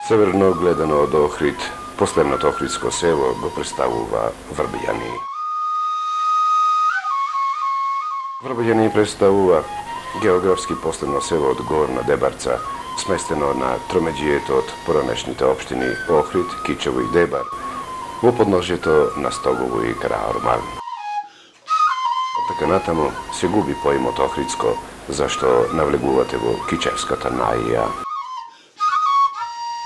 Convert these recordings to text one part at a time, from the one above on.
Severno gledano od Ohrid, последното охридско село го представува Врбјани. Врбјани представува географски последно село од Горна Дебарца, сместено на тромеѓието од поранешните општини Охрид, Кичево и Дебар, во подножјето на Стогово и Караорман. Така натаму се губи поимот Охридско, зашто навлегувате во Кичевската наија.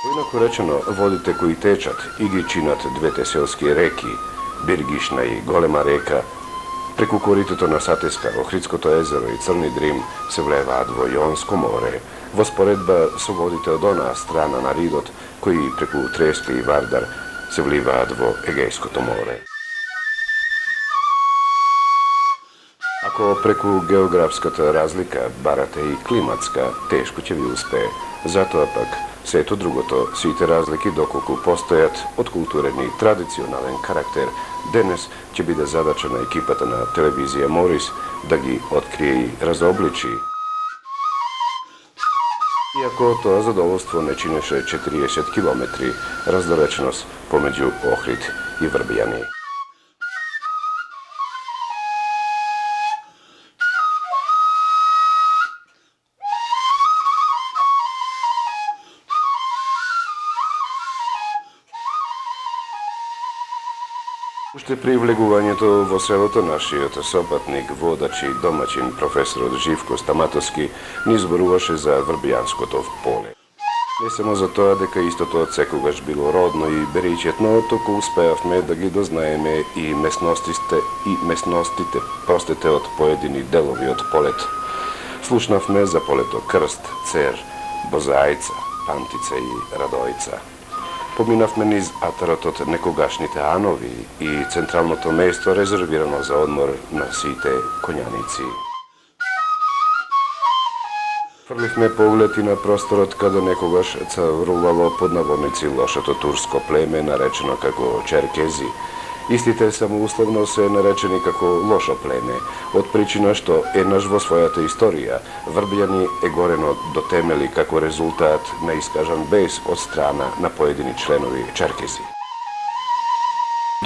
Поинаку речено, водите кои течат и ги чинат двете селски реки, Биргишна и Голема река, преку коритото на Сатеска, Охридското езеро и Црни Дрим се влеваат во Јонско море, во споредба со водите од онаа страна на Ридот, кои преку Треска и Вардар се вливаат во Егејското море. Ако преку географската разлика барате и климатска, тешко ќе ви успее. Затоа пак, сето другото, сите разлики доколку постојат од културен и традиционален карактер, денес ќе биде задача на екипата на телевизија Морис да ги открие и разобличи. Иако тоа задоволство не чинеше 40 километри раздалеченост помеѓу Охрид и Врбјани. Уште при влегувањето во селото нашиот сопатник, водач и домаќин професорот Живко Стаматовски ни зборуваше за Врбјанското поле. Не само за тоа дека истото од секогаш било родно и беричетно, току успеавме да ги дознаеме и местностите од поедини делови од полето. Слушнавме за полето Крст, Цер, Бозајца, Пантица и Радојца. Поминавме низ атарот од некогашните анови и централното место резервирано за одмор на сите коњаници. Фрливме поглед и на просторот каде некогаш царувало под наводници лошото турско племе наречено како черкези. Истите самоусловно се наречени како лошо племе, од причина што еднаш во својата историја Врбјани е горено до темели како резултат на искажан бес од страна на поедини членови черкези.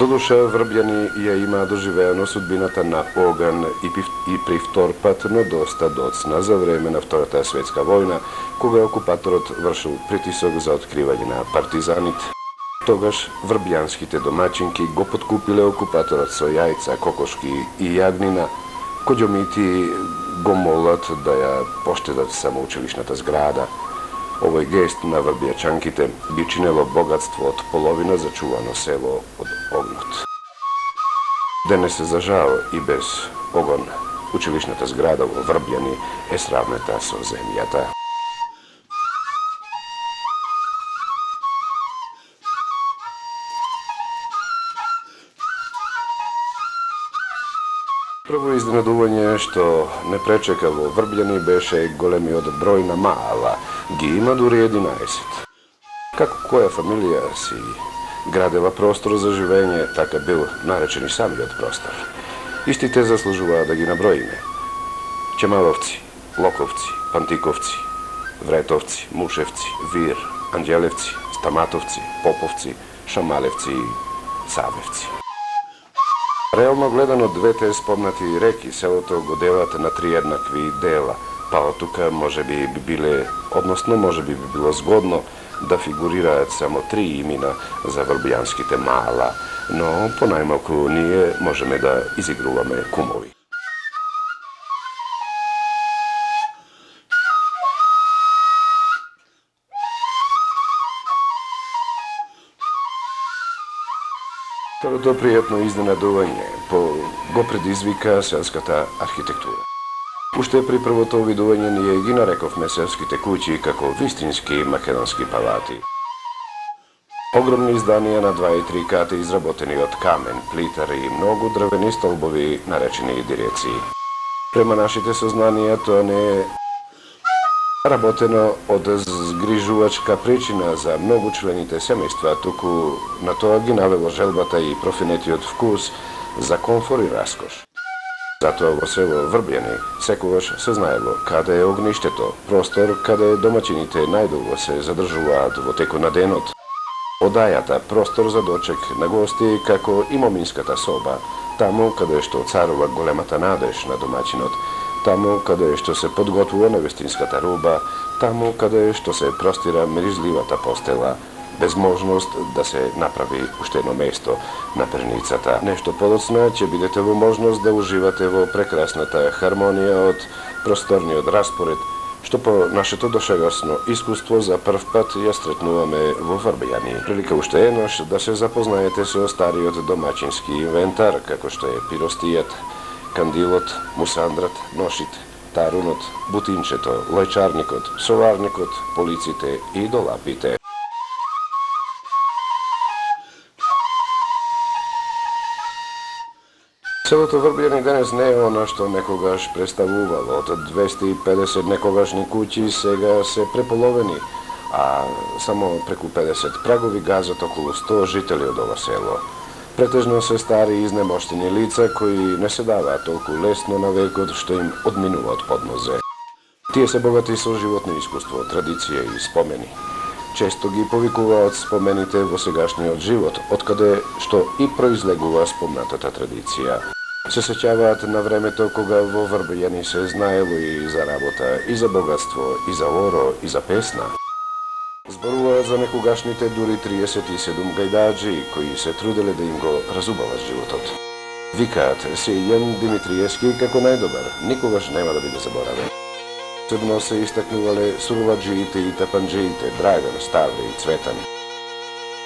Додуша Врбјани ја има доживеано судбината на оган и при втор пат, но доста доцна за време на Втората светска војна, кога окупаторот вршил притисок за откривање на партизаните. Тогаш врбјанските домаќинки го подкупиле окупаторот со јајца, кокошки и јагнина, коѓомити го молат да ја поштедат самоучилишната зграда. Овој гест на врбјачанките би чинело богатство од половина зачувано село од огнот. Денес, за жал и без огон, училишната зграда во Врбјани е сравнета со земјата. Прво изненадување што не пречека во Врбјани беше големиот број на маала, ги има дури 11. Како која фамилија си градела простор за живење, така бил наречен и самиот простор. Истите заслужуваа да ги наброиме. Чемаловци, Локовци, Пантиковци, Вретовци, Мушевци, Вир, Анđелевци, Стаматовци, Поповци, Шамалевци и Савевци. Реално гледано, двете спомнати реки селото го делат на три еднакви дела, па од тука може би било згодно да фигурираат само три имена за врбјанските маала, но понајмалку ние можеме да изигруваме кумови. Второто пријатно изненадување го предизвика селската архитектура. Уште при првото видување ние ги нарековме селските куќи како вистински македонски палати. Огромни изданија на 2 и 3 ката изработени од камен, плитар и многу дрвени столбови наречени диреции. Према нашите сознанија тоа не е работено од згрижувачка причина за многу члените семејства, туку на тоа ги навело желбата и профинетиот вкус за комфор и раскош. Затоа во село Врбјани секогаш се знаело каде е огништето, простор каде домаќините најдолго се задржуваат во текот на денот. Одајата, простор за дочек на гости, како и моминската соба, таму каде што царува големата надеж на домаќинот, таму каде што се подготвува невестинската руба, таму каде што се простира миризливата постела, без можност да се направи уште едно место на перницата. Нешто подоцна ќе бидете во можност да уживате во прекрасната хармонија од просторниот распоред, што по нашето дошегасно искуство за прв пат ја сретнуваме во Врбјани. Прилика уште еднаш да се запознаете со стариот домаќински инвентар, како што е пиростијат, кандилот, мусандрат, ношите, тарунот, бутинчето, лајчарникот, соларникот, полиците и долапите. Селото Врбјани денес не е она што некогаш представувало. Од 250 некогашни куќи сега се преполовени, а само преку 50 прагови газат околу 100 жители од ова село. Претежно се стари и изнемоштени лица кои не се даваат толку лесно на векот што им одминува од поднозе. Тие се богати со животно искуство, традиција и спомени. Често ги повикуваат спомените во сегашниот живот, откаде што и произлегува спомнатата традиција. Се сеќаваат на времето кога во Врбјани се знаело и за работа, и за богатство, и за оро, и за песна. Зборуваат за некогашните дури 37 гајдаджи кои се труделе да им го разубават животот. Викаат се Јан Димитриевски како најдобар, никогаш нема да биде заборавен. Посебно се истакнувале суроваджиите и тапанджиите Драган, Ставри и Цветан.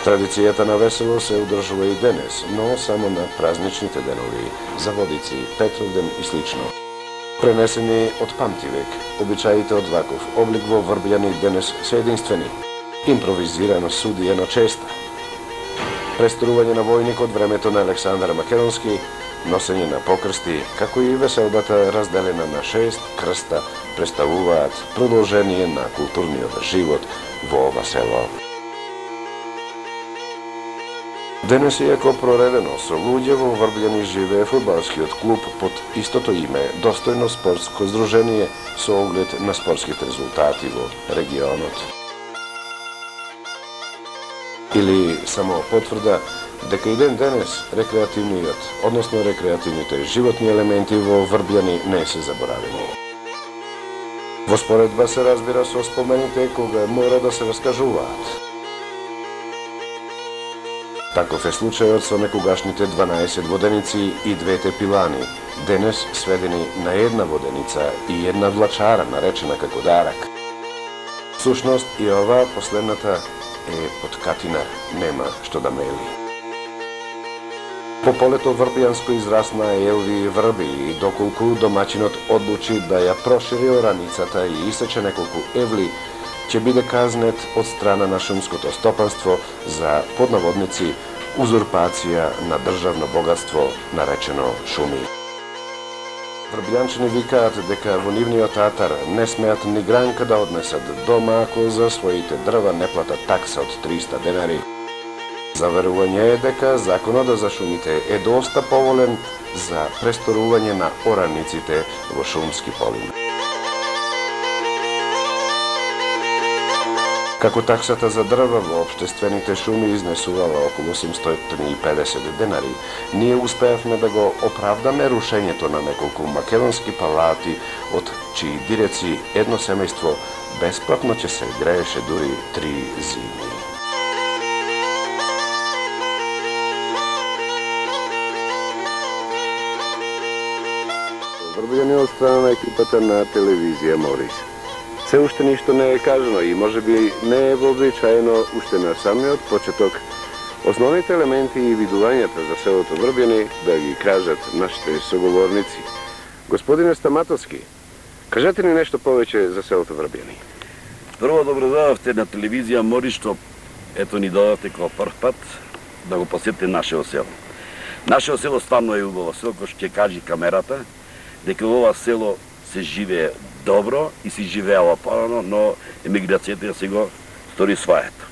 Традицијата на весело се одржува и денес, но само на празничните денови, за Водици, Петровден и слично. Пренесени од памтивек, обичаите од ваков облик во Врбјани денес се единствени. Импровизирано суди ено честа. Престорување на војник од времето на Александар Македонски, носење на покрсти, како и веселбата разделена на 6 крста, представуваат продолжение на културниот живот во ова село. Денес иако проредено со луѓе во Врбјани живее фудбалскиот клуб под истото име, достојно спортско здружение со оглед на спортските резултати во регионот. Или само потврда дека и ден денес рекреативниот, односно рекреативните животни елементи во Врбјани не се заборавени. Во споредба се разбира со спомените кога мора да се раскажуваат. Таков е случајот со некогашните 12 воденици и двете пилани, денес сведени на една воденица и една влачара наречена како дарак. Всушност и ова последната е подкатинар, нема што да мели. По полето врбјанско израсна Елви врби и доколку домаќинот одлучи да ја прошири ораницата и исече неколку евли, ќе биде казнет од страна на шумското стопанство за поднаводници узурпација на државно богатство наречено шуми. Врбјанчани викаат дека во нивниот атар не смеат ни гранка да однесат дома ако за своите дрва не платат такса од 300 денари. Заверување е дека законот за шумите е доста поволен за престорување на ораниците во шумски полин. Како таксата за дрва во општествените шуми изнесувала околу 850 денари, ние успеавме да го оправдаме рушењето на неколку македонски палати, од чии диреци едно семејство бесплатно ќе се грееше дури 3 зими. Врбјани од страна на екипата на телевизија Морис. Се уште ништо не е кажано и можеби не е вообичаено уште на самиот почеток основните елементи и видувањата за селото Врбјани да ги кажат нашите соговорници. Господине Стаматовски, кажете ни нешто повеќе за селото Врбјани. Прво добро дојдовте на телевизија Морис, што ето ни дојдовте како прв пат да го посетите нашето село. Нашето село стварно е убаво село, кој што ќе кажи камерата, дека во ова село се живее добро и се живеела порано, но емиграцијата се го стори своето.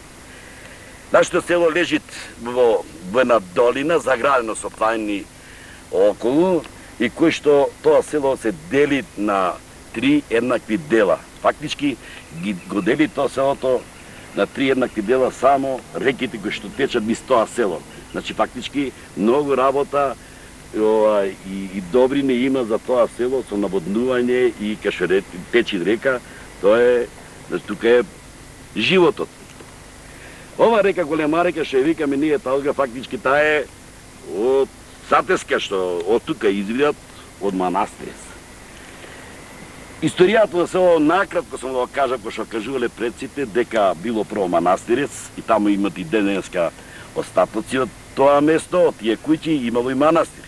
Нашето село лежи во една долина, заградено со планини околу, и кој што тоа село се дели на 3 еднакви дела. Фактички го дели тоа селото на 3 еднакви дела само реките кои што течат низ тоа село. Значи фактички многу работа и добрини има за тоа село со наводнување и кај што течи река, тоа е, значи тука е животот. Ова река, голема река, што ја викаме ние Талга, фактички таа е од Сатеска, што од тука извидат од Манастирец. Историјата на село накратко само да го кажам, кој што кажувале предците, дека било прво Манастирец и таму имат и денеска остатоци од тоа место, од тие куќи имало и манастир.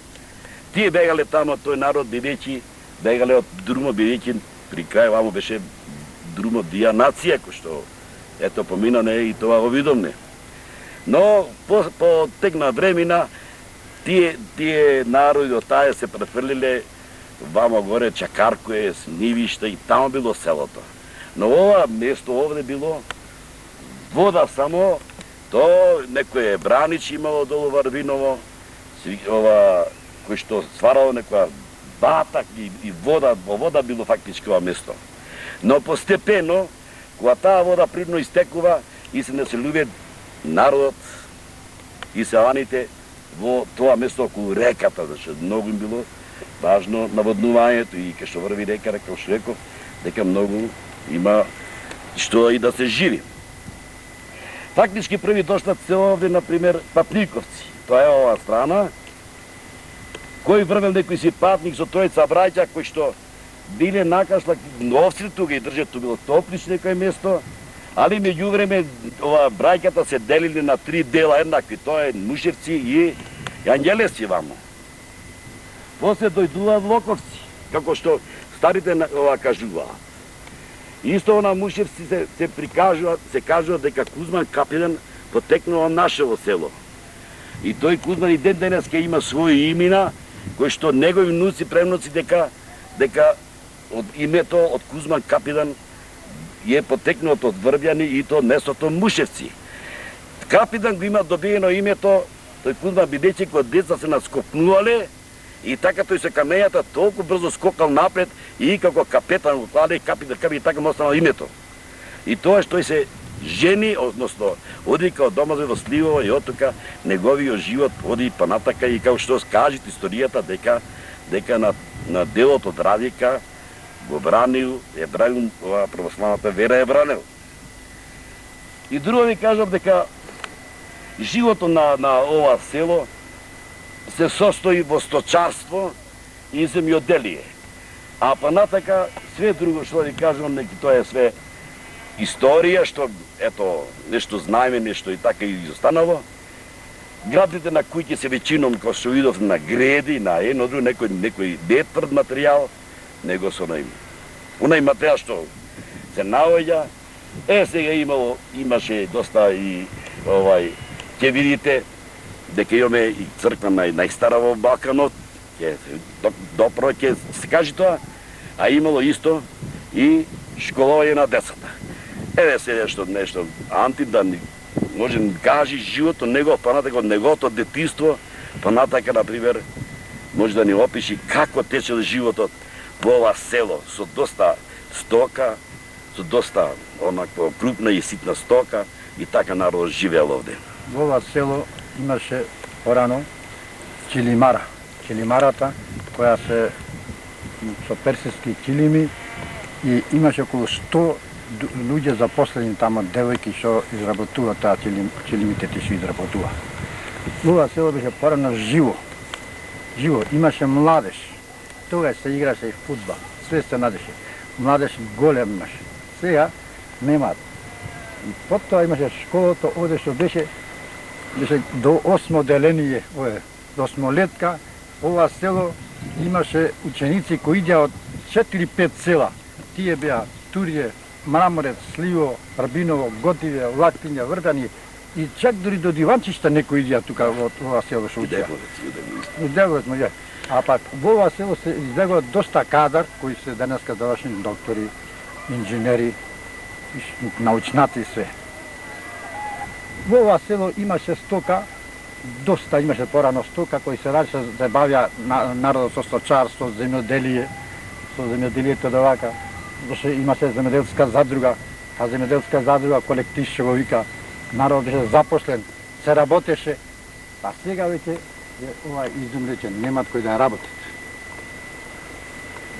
Тие бегале таму, тој народ бидејќи бегале од Друмо, бидејќи при крај вамо беше Друмо дија нација, кој што ето поминане и тоа го видомне. Но по тек на времена тие народи од таа се префрлиле вамо горе Чакаркое, Снивишта и таму било селото. Но ова место овде било вода само, то некој бранич имало долу Варвиново, ова кој што сварало некоја батак и вода, во вода било фактички ова место. Но постепено, кога таа вода природно истекува и се населуваат народот и селаните во тоа место околу реката, зашто многу им било важно наводнувањето и кај што врви река, како што реков, дека многу има што и да се живи. Фактички први дошлат се овде, например, Папниковци. Тоа е ова страна, кој врвел некој си патник со тројца браќа кои што биле накашла овци тука и држат, ту било топлич некој место, али меѓувреме ова браќата се делили на 3 дела еднакви, тоа е Нушевци и Ангелевци вамо. После дојдуваат Локовци, како што старите ова кажуваат. Исто на Мушевци се прикажуваат, се кажува дека Кузман Капитан потекнува од нашево село. И тој Кузман и ден денеска има своји имена, кои што негови внуци, премнуци дека од името од Кузман Капитан е потекнуват од Врбјани и то местото Мушевци. Капитан го има добиено името, тој Кузман бидејќи кога деца се наскокнувале и така тој се камењата толку брзо скокал напред и како капетан го кладе капитан и така му останало името. И тоа што се жени, односно оди као дома во Сливово и оттука неговиот живот оди па натака и како што скажат историјата дека на делот од Радика го бранил, е бранил ова православната вера е бранил. И друго ви кажам дека животот на ова село се состои во сточарство и земјоделие. А па натака све друго што ви кажам, неки тоа е све историја, што ето нешто знаеме, нешто и така и останало. Градите на куќи се веćinom како што видов на греди, на едно друго некој не тврд материјал, него со онај материјал што се наоѓа. Сега имаше доста и ќе видите дека имаме и црква најстара во Балканот, допро ќе се каже тоа, а имало исто и школување на децата. Еве се нешто Анти да може да кажи животот негов, понатака од неговото детинство, понатака, например, може да ни опиши како течел животот во ова село, со доста стока, со доста онакво крупна и ситна стока и така народ живеел овде. Во ова село имаше порано чилимара. Чилимарата која се со персиски килими и имаше околу 100 луѓе запослени таму, девојки што изработува таа чилимите ти што изработува. Во ова село беше порано живо. Живо, имаше младеж. Тогаш се играше и фудбал. Све се надеше. Младеж голем имаше. Сега немаат. И потоа имаше школото овде што беше до 8 деление, до 8-летка. Ова село имаше ученици кои идеа од 4-5 села. Тие беа Турје, Мраморец, Сливо, Рабиново, Готиве, Латиња, Врдани и чак дори до Диванчишта некои идеа тука во ова село што учеа. И Деговец може. А пак во ова село се излегува доста кадар кои се денеска завршени доктори, инженери, научнаци и све. Во ова село имаше стока доста имаше порано стока кој се раче се бавја народот со сточарство, земјоделие, со земјоделието да вака. Зашто имаше земјоделска задруга, та земјоделска задруга колектив што го вика, народ беше запослен, се работеше, а сега веќе ова изумрече, немат кој да работи.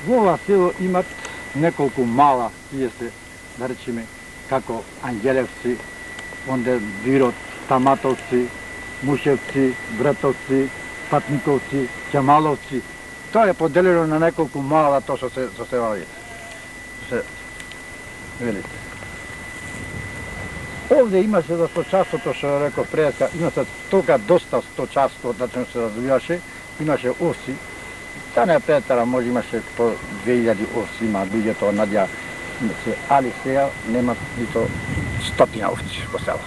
Во ова село имат неколку мала, тие се, да речеме, како Ангелевци, онде Вирот, Таматовци, Мушевци, Братовци, Патниковци, Ќамаловци. Тоа е поделено на неколку мала, тоа што се валите. Се велите. Овде имаше за сточарството, што реков предка, имаше тога доста сточарство, да се развиваше, имаше овци. Та не претара, може имаше по 2000 овци, има луѓето надја, али сега немат нито 100 овци по село.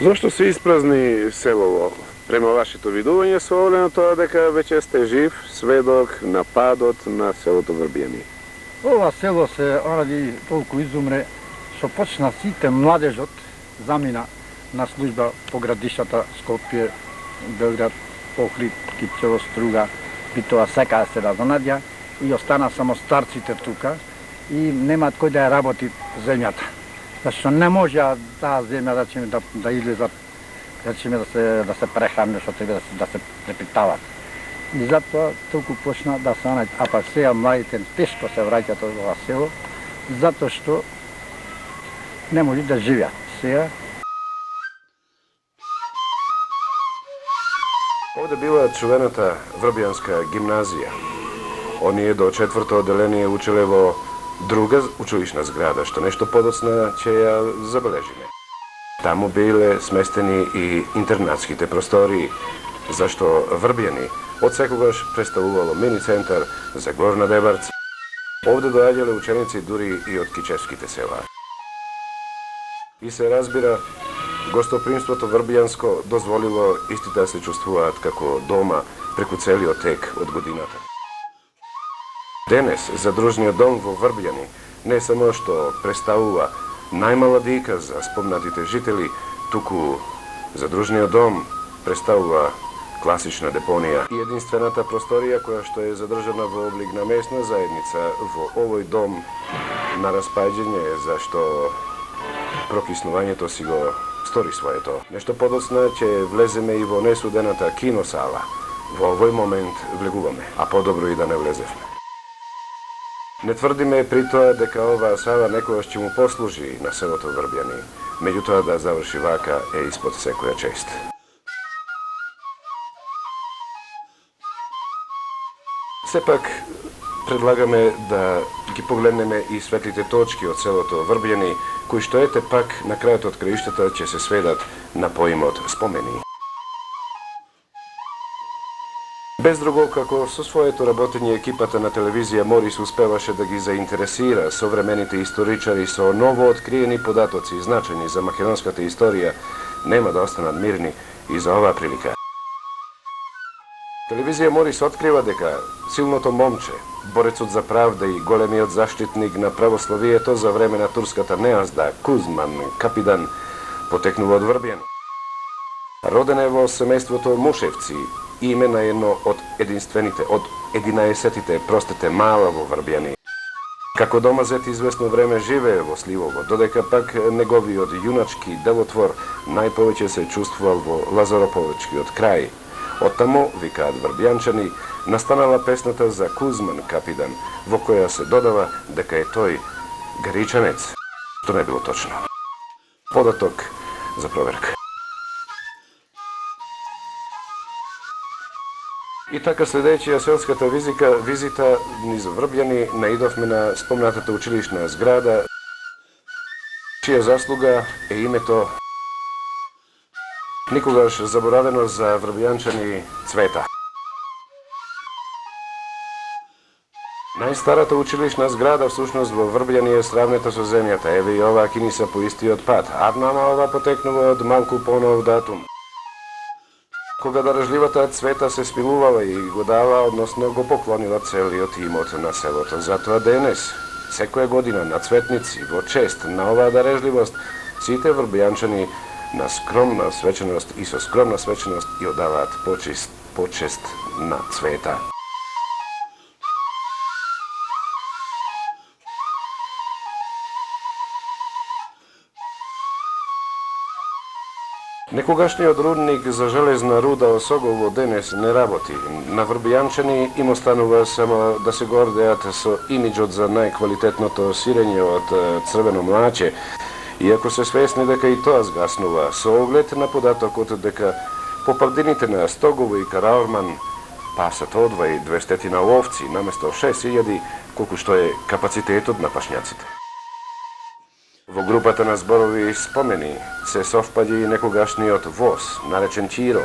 Зошто се испразни селово? Према вашето видување со оглед на тоа дека веќе сте жив сведок на падот на селото Врбијани. Ова село се ради толку изумре, што почна сите младежот замина на служба по градиштата Скопје, Белград, Охрид, Кипчево, Струга, Битова, секаде се разонадја и остана само старците тука и немаат кој да ја работи земјата. Зашто не може таа земја да излезат, да се прехранат, што да се препитават. И затоа толку почна да се најд, а пак сега младите тешко се враќаат од ова село, затоа што не може да живеат. Сега Овде била чувената Врбијанска гимназија. Оние до 4-то одделение учеле во друга училишна зграда, што нешто подоцна ќе ја забележиме. Таму биле сместени и интернатските простории, зашто Врбијани од секогаш представувало мини центар за Горна Дебарц. Овде доаѓале ученици дури и од кичевските села. И се разбира, гостопримството врбијанско дозволило истите да се чувствуваат како дома преку целиот тек од годината. Денес, задружниот дом во Врбијани не само што представува најмала дика за спомнатите жители, туку задружниот дом представува класична депонија и единствената просторија која што е задржана во облик на местна заедница во овој дом на распаѓање, зашто прокиснувањето си го стори своето. Нешто подоцна ќе влеземе и во несудената киносала. Во овој момент влегуваме, а подобро и да не влезевме. Не тврдиме при тоа дека оваа сала некогаш ќе му послужи на селото Врбијани, меѓутоа да заврши вака е испод секоја чест. Сепак, предлагаме да ги погледнеме и светлите точки од селото Врбијани, кои што ете пак на крајот од краиштата ќе се сведат на поимот спомени. Без друго, како со своето работење екипата на телевизија Морис успеваше да ги заинтересира современите историчари со ново откриени податоци и значени за македонската историја, нема да останат мирни и за оваа прилика. Телевизија Морис открива дека силното момче, борецот за правда и големиот заштитник на православието за време на турската неазда, Кузман Капидан, потекнува од Врбијани. Роден е во семејството Мушевци, име на едно од единствените, од 11-тите простите мала во Врбијани. Како домазет известно време живее во Сливово, додека пак неговиот јуначки делотвор најповеќе се чувствувал во Лазароповичкиот крај. Оттаму, викаат врбијанчани, настанала песната за Кузман Капидан, во која се додава дека е тој гаричанец, што не било точно. Податок за проверка. И така, следејќи ја селската визита низ Врбијани, наидовме на спомнатата училишна зграда, чија заслуга е името никогаш заборавено за врбијанчани Цвета. Најстарата училишна зграда всушност во Врбијани е сравнета со земјата. Еве и оваа киниса по истиот пат. Аднама ова потекнува од малку понов датум. Кога дарежливата Цвета се спилувала и го дава, односно го поклонила целиот имот на селото. Затоа денес, секоја година на Цветници, во чест на оваа дарежливост, сите врбијанчани на скромна свеченост и со скромна свеченост и одаваат почест на цвета. Некогашниот рудник за железна руда Осогово денес не работи. На врбијанчани им останува само да се гордеат со имиджот за најквалитетното сирење од црвено млаче, иако се свесни дека и тоа згаснува, со оглед на податокот дека по павдините на Стогово и Караорман пасат одвај 200 овци наместо 6000, колку што е капацитетот на пашњаците. Во групата на зборови и спомени се совпаѓа и некогашниот воз, наречен Чиро,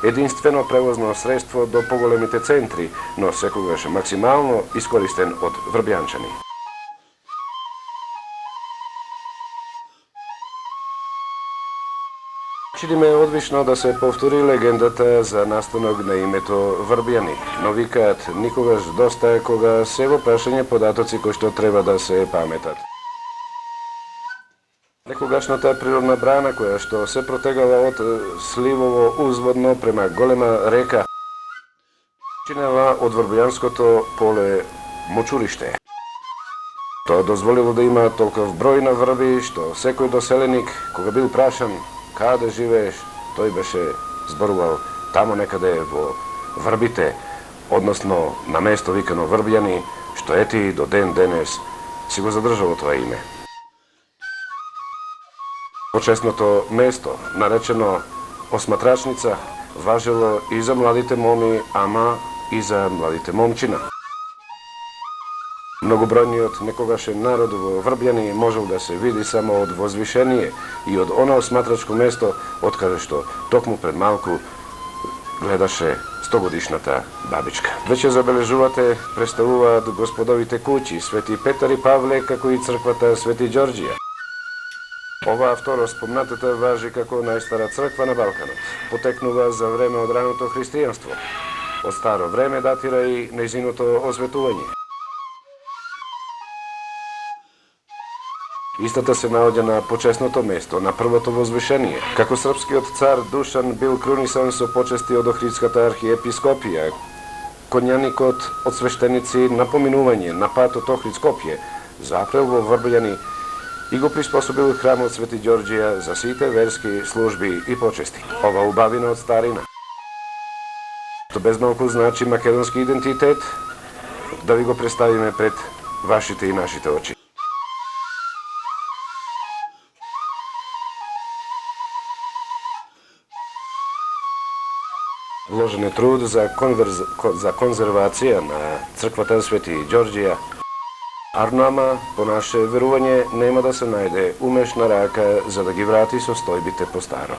единствено превозно средство до поголемите центри, но секогаш максимално искористен од врбјанчани. Чини ме одвично да се повтори легендата за настанок на името Врбјани, но викаат никогаш доста кога се во прашање податоци кои што треба да се паметат. Некогашната природна брана која што се протегала од сливово узводно према голема река, чинела од Врбјанското поле мочуриште. Тоа дозволило да има толков број на врби што секој доселеник кога бил прашан каде живееш, тој беше зборувал тамо некаде во врбите, односно на место викано Врбјани, што ети до ден денес си го задржало тоа име. Почесното место, наречено Осматрачница, важело и за младите моми, ама и за младите момчина. Многобројниот некогашен народ во Врбјани можел да се види само од возвишение и од она осматрачко место, од каде што токму пред малку гледаше 100-годишната бабичка. Веќе забележувате, представуваат господовите куќи Свети Петар и Павле, како и црквата Свети Ѓорѓија. Оваа второ спомнатата важи како најстара црква на Балканот. Потекнува за време од раното христијанство. Од старо време датира и нејзиното осветување. Истата се наоѓа на почесното место, на првото возвишение. Како српскиот цар Душан бил крунисан со почести од Охридската архиепископија, конјаникот од свештеници на поминување на пат од Охрид Скопје запрел во Врбјани и го приспособил храмот Свети Ѓорѓија за сите верски служби и почести. Ова убавина од старина, што безмалку значи македонски идентитет, да ви го представиме пред вашите и нашите очи. Вложен е труд за конзервација на црквата Свети Ѓорѓија, Арнама, по наше верување, нема да се најде умешна рака за да ги врати состојбите по старо.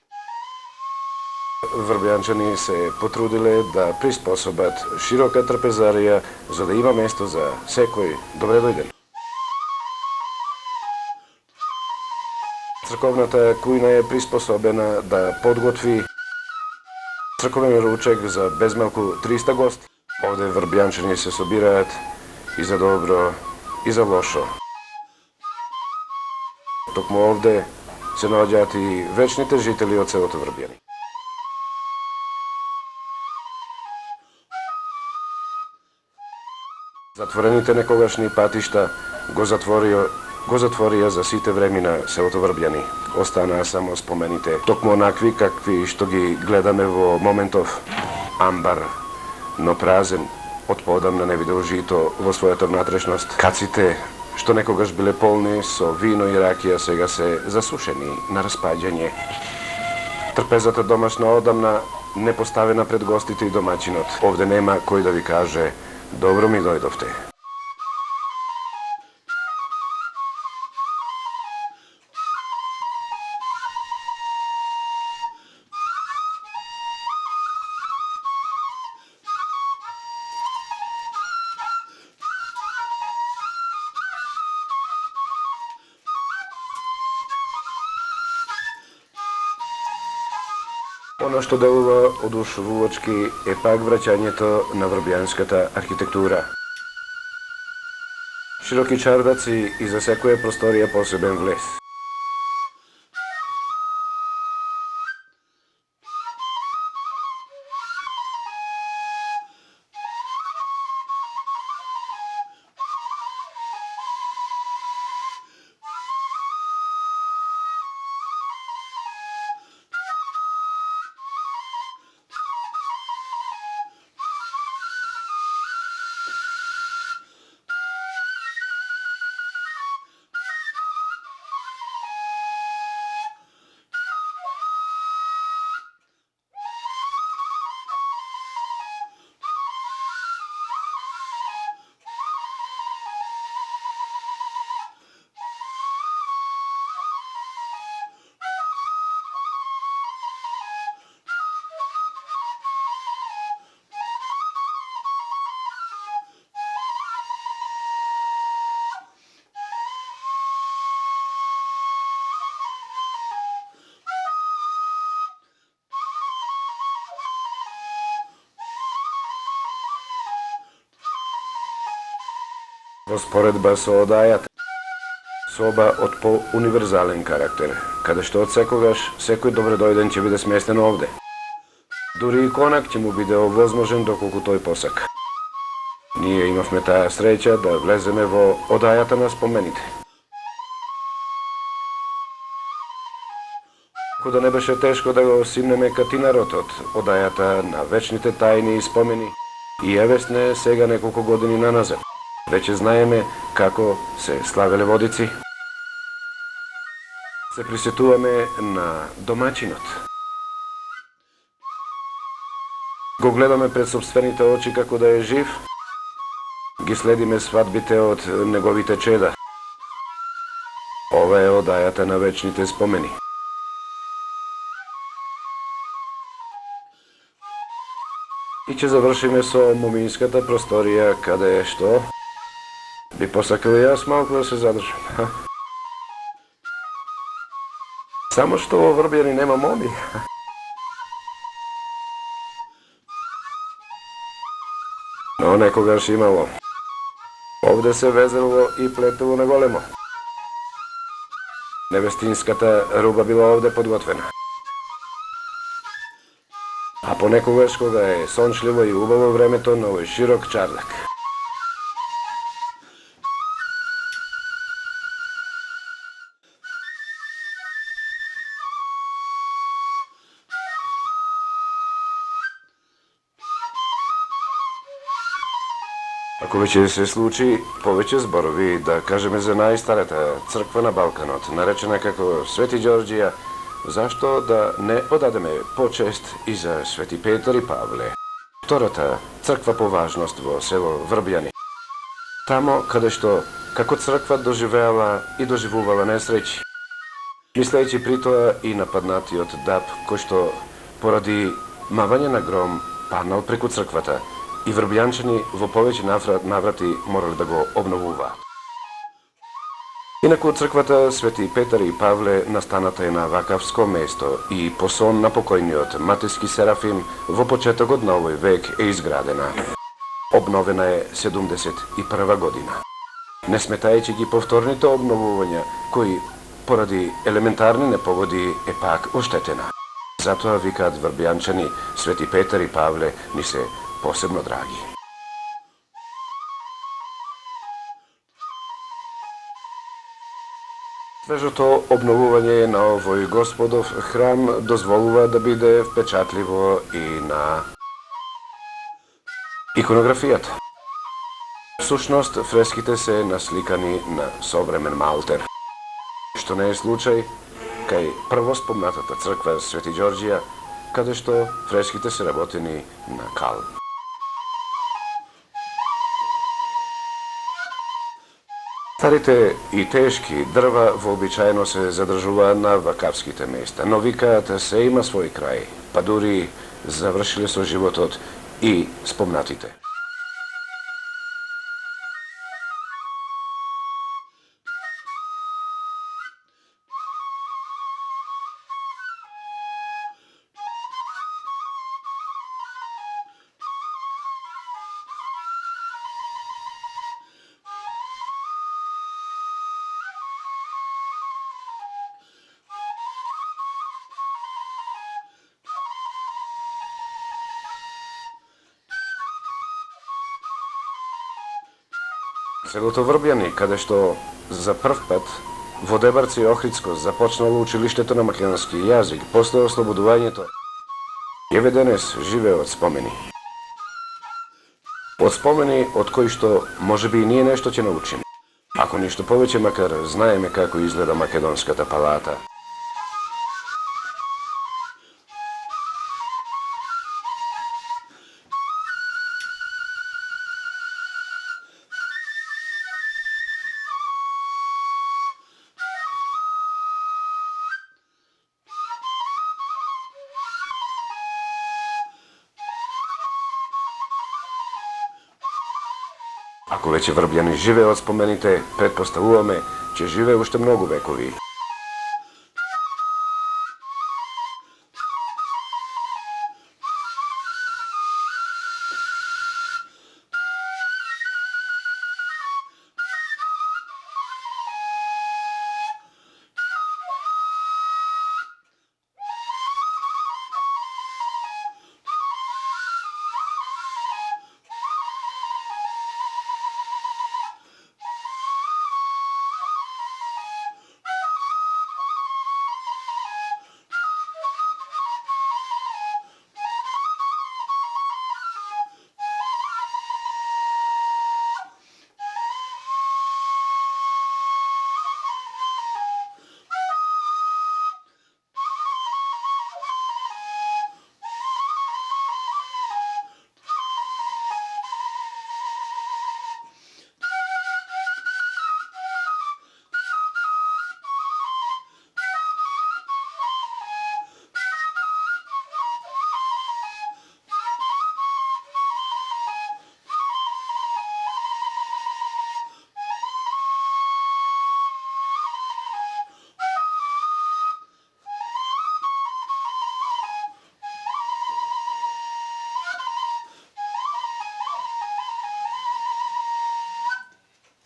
Врбјанчани се потрудиле да приспособат широка трпезарија за да има место за секој добредојден. Црковната кујна е приспособена да подготви црковен ручек за безмалку 300 гости. Овде врбјанчани се собираат и за добро и за лошо. Токму овде се наоѓаат и вечните жители од селото Врбјани. Затворените некогашни патишта го затворија за сите времина селото Врбјани. Останаа само спомените, токму онакви какви што ги гледаме во моментов, амбар, но празен, од поодамна не видел жито во својата внатрешност. Каците, што некогаш биле полни со вино и ракија, сега се засушени на распаѓање. Трпезата домашна одамна не поставена пред гостите и домачинот. Овде нема кој да ви каже добро ми дојдовте. Оно што делува одушевувачки е пак враќањето на врбјанската архитектура. Широки чардаци и за секоја просторија посебен влез. Sporedba со одајата соба од по-универзален карактер, каде што од секогаш секој добредојден ќе биде сместен овде. Дури и конак ќе му биде овозможен доколку тој посака. Ние имавме таа среќа да влеземе во одајата на спомените. Ако да не беше тешко да го симнеме катинарот од одајата на вечните тајни и спомени, и евесне сега неколку години наназад. Веќе знаеме како се славеле водици. Се присетуваме на домачинот. Го гледаме пред собствените очи како да е жив. Ги следиме свадбите од неговите чеда. Ова е одајата на вечните спомени. И ќе завршиме со моминската просторија, каде е што би посакал и јас малку да се задржам. Само што во Врбјани нема моми. Но некогаш имало. Овде се везело и плетело на големо. Невестинската руба била овде подготвена. А понекогаш кога е сончливо и убаво времето на овој широк чардак. Ако веќе се случи повеќе зборови, да кажеме за најстарата црква на Балканот, наречена како Свети Ѓорѓија, зашто да не одадеме почест и за Свети Петар и Павле, втората црква по важност во село Врбјани. Тамо каде што како црква доживеала и доживувала несреќи, мислејќи при тоа и нападнатиот даб кој што поради мавање на гром паднал преку црквата и врбјанчани во повеќе наврати морали да го обновуваат. Инаку црквата Свети Петар и Павле настаната е на вакавско место и по сон на покојниот Матиски Серафим во почетокот на овој век е изградена. Обновена е 71 година. Не сметајќи ги повторните обновувања, кои поради елементарни непогоди е пак оштетена. Затоа викаат врбјанчани Свети Петар и Павле ни се посебно драги. Свежото обновување на овој Господов храм дозволува да биде впечатливо и на иконографијата. Всушност, фреските се насликани на современ малтер, што не е случај кај првоспомнатата црква Свети Ѓорѓија, каде што фреските се работени на кал. Старите и тешки дрва вообичаено се задржуваат на вакавските места, но викаат се има свој крај, па дури завршиле со животот и спомнатите. Селото Врбјани, каде што за прв пат во Дебарци и Охридско започнало училиштето на македонски јазик после ослободувањето, еве денес живее од спомени. Од спомени од кои што можеби и ние нешто ќе научиме. Ако ништо повеќе, макар знаеме како изгледа македонската палата. Ако веќе Врбјани живее од спомените, предпоставуваме, ќе живее уште многу векови.